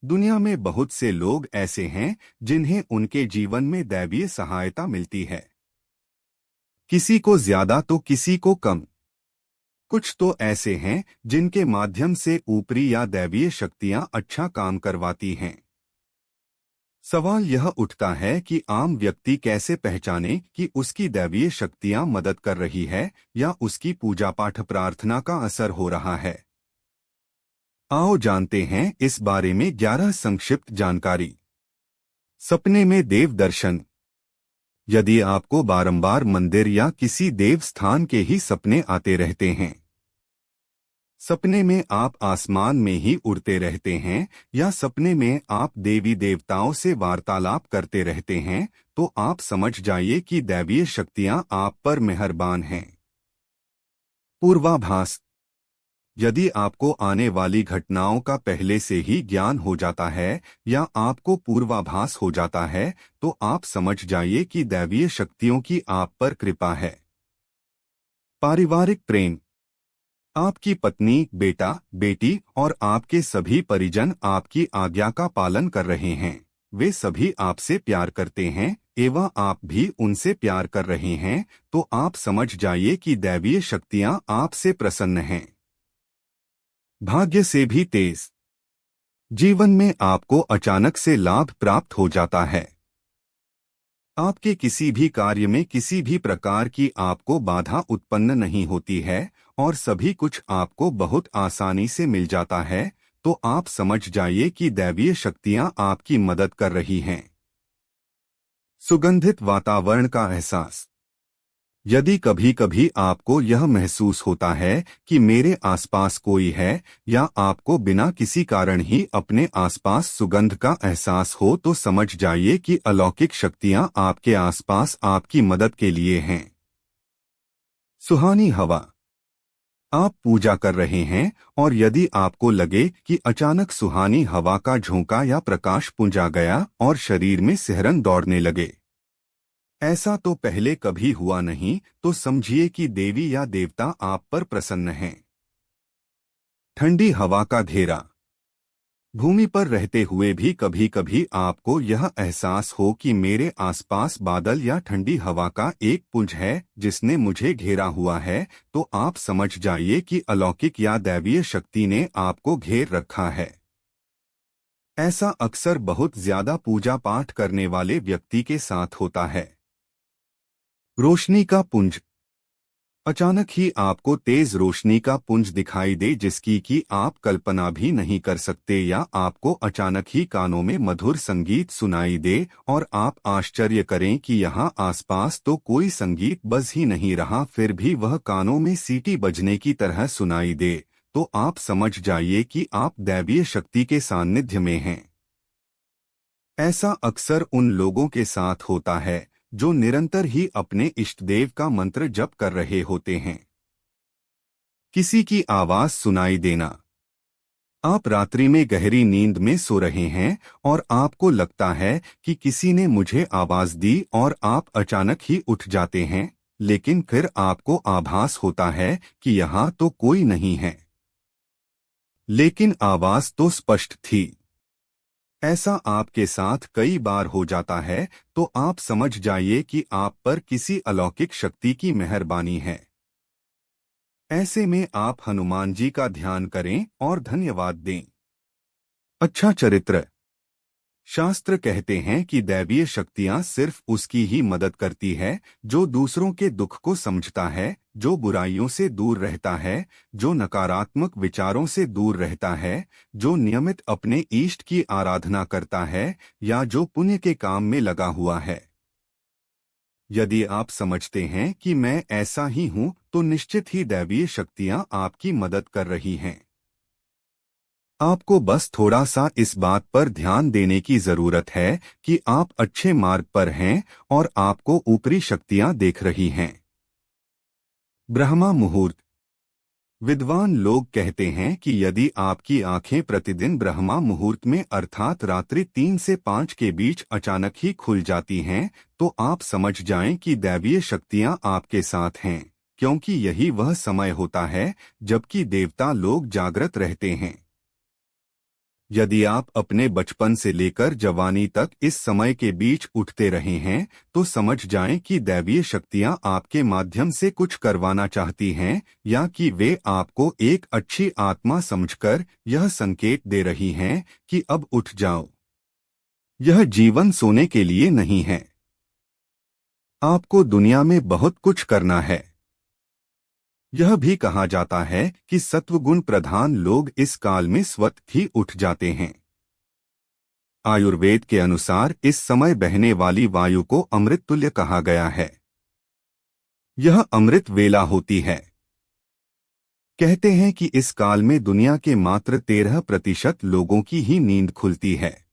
दुनिया में बहुत से लोग ऐसे हैं जिन्हें उनके जीवन में दैवीय सहायता मिलती है। किसी को ज्यादा तो किसी को कम। कुछ तो ऐसे हैं जिनके माध्यम से ऊपरी या दैवीय शक्तियां अच्छा काम करवाती हैं। सवाल यह उठता है कि आम व्यक्ति कैसे पहचाने कि उसकी दैवीय शक्तियां मदद कर रही है या उसकी पूजा पाठ प्रार्थना का असर हो रहा है। आओ जानते हैं इस बारे में 11 संक्षिप्त जानकारी। सपने में देव दर्शन। यदि आपको बारंबार मंदिर या किसी देव स्थान के ही सपने आते रहते हैं, सपने में आप आसमान में ही उड़ते रहते हैं या सपने में आप देवी देवताओं से वार्तालाप करते रहते हैं, तो आप समझ जाइए कि दैवीय शक्तियां आप पर मेहरबान हैं। पूर्वाभास। यदि आपको आने वाली घटनाओं का पहले से ही ज्ञान हो जाता है या आपको पूर्वाभास हो जाता है, तो आप समझ जाइए कि दैवीय शक्तियों की आप पर कृपा है। पारिवारिक प्रेम। आपकी पत्नी, बेटा, बेटी और आपके सभी परिजन आपकी आज्ञा का पालन कर रहे हैं। वे सभी आपसे प्यार करते हैं एवं आप भी उनसे प्यार कर रहे हैं, तो आप समझ जाइए कि दैवीय शक्तियां आपसे प्रसन्न हैं। भाग्य से भी तेज। जीवन में आपको अचानक से लाभ प्राप्त हो जाता है। आपके किसी भी कार्य में किसी भी प्रकार की आपको बाधा उत्पन्न नहीं होती है और सभी कुछ आपको बहुत आसानी से मिल जाता है, तो आप समझ जाइए कि दैवीय शक्तियां आपकी मदद कर रही हैं। सुगंधित वातावरण का एहसास। यदि कभी कभी आपको यह महसूस होता है कि मेरे आसपास कोई है या आपको बिना किसी कारण ही अपने आसपास सुगंध का एहसास हो, तो समझ जाइए कि अलौकिक शक्तियां आपके आसपास आपकी मदद के लिए हैं। सुहानी हवा। आप पूजा कर रहे हैं और यदि आपको लगे कि अचानक सुहानी हवा का झोंका या प्रकाश पुंज आ गया और शरीर में सिहरन दौड़ने लगे, ऐसा तो पहले कभी हुआ नहीं, तो समझिए कि देवी या देवता आप पर प्रसन्न हैं। ठंडी हवा का घेरा। भूमि पर रहते हुए भी कभी कभी आपको यह एहसास हो कि मेरे आसपास बादल या ठंडी हवा का एक पुंज है जिसने मुझे घेरा हुआ है, तो आप समझ जाइए कि अलौकिक या दैवीय शक्ति ने आपको घेर रखा है। ऐसा अक्सर बहुत ज्यादा पूजा पाठ करने वाले व्यक्ति के साथ होता है। रोशनी का पुंज। अचानक ही आपको तेज रोशनी का पुंज दिखाई दे जिसकी कि आप कल्पना भी नहीं कर सकते, या आपको अचानक ही कानों में मधुर संगीत सुनाई दे और आप आश्चर्य करें कि यहाँ आसपास तो कोई संगीत बज ही नहीं रहा, फिर भी वह कानों में सीटी बजने की तरह सुनाई दे, तो आप समझ जाइए कि आप दैवीय शक्ति के सानिध्य में हैं। ऐसा अक्सर उन लोगों के साथ होता है जो निरंतर ही अपने इष्टदेव का मंत्र जप कर रहे होते हैं। किसी की आवाज सुनाई देना। आप रात्रि में गहरी नींद में सो रहे हैं और आपको लगता है कि किसी ने मुझे आवाज दी और आप अचानक ही उठ जाते हैं, लेकिन फिर आपको आभास होता है कि यहाँ तो कोई नहीं है, लेकिन आवाज तो स्पष्ट थी। ऐसा आपके साथ कई बार हो जाता है, तो आप समझ जाइए कि आप पर किसी अलौकिक शक्ति की मेहरबानी है। ऐसे में आप हनुमान जी का ध्यान करें और धन्यवाद दें। अच्छा चरित्र। शास्त्र कहते हैं कि दैवीय शक्तियां सिर्फ उसकी ही मदद करती है जो दूसरों के दुख को समझता है, जो बुराइयों से दूर रहता है, जो नकारात्मक विचारों से दूर रहता है, जो नियमित अपने इष्ट की आराधना करता है या जो पुण्य के काम में लगा हुआ है। यदि आप समझते हैं कि मैं ऐसा ही हूं, तो निश्चित ही दैवीय शक्तियां आपकी मदद कर रही हैं। आपको बस थोड़ा सा इस बात पर ध्यान देने की जरूरत है कि आप अच्छे मार्ग पर हैं और आपको ऊपरी शक्तियां देख रही हैं। ब्रह्मा मुहूर्त। विद्वान लोग कहते हैं कि यदि आपकी आंखें प्रतिदिन ब्रह्मा मुहूर्त में अर्थात रात्रि 3 से 5 के बीच अचानक ही खुल जाती हैं, तो आप समझ जाएं कि दैवीय शक्तियां आपके साथ हैं, क्योंकि यही वह समय होता है जबकि देवता लोग जागृत रहते हैं। यदि आप अपने बचपन से लेकर जवानी तक इस समय के बीच उठते रहे हैं तो समझ जाएं कि दैवीय शक्तियां आपके माध्यम से कुछ करवाना चाहती हैं या कि वे आपको एक अच्छी आत्मा समझकर यह संकेत दे रही हैं कि अब उठ जाओ। यह जीवन सोने के लिए नहीं है। आपको दुनिया में बहुत कुछ करना है। यह भी कहा जाता है कि सत्वगुण प्रधान लोग इस काल में स्वतः ही उठ जाते हैं। आयुर्वेद के अनुसार इस समय बहने वाली वायु को अमृत तुल्य कहा गया है। यह अमृत वेला होती है। कहते हैं कि इस काल में दुनिया के मात्र 13% लोगों की ही नींद खुलती है।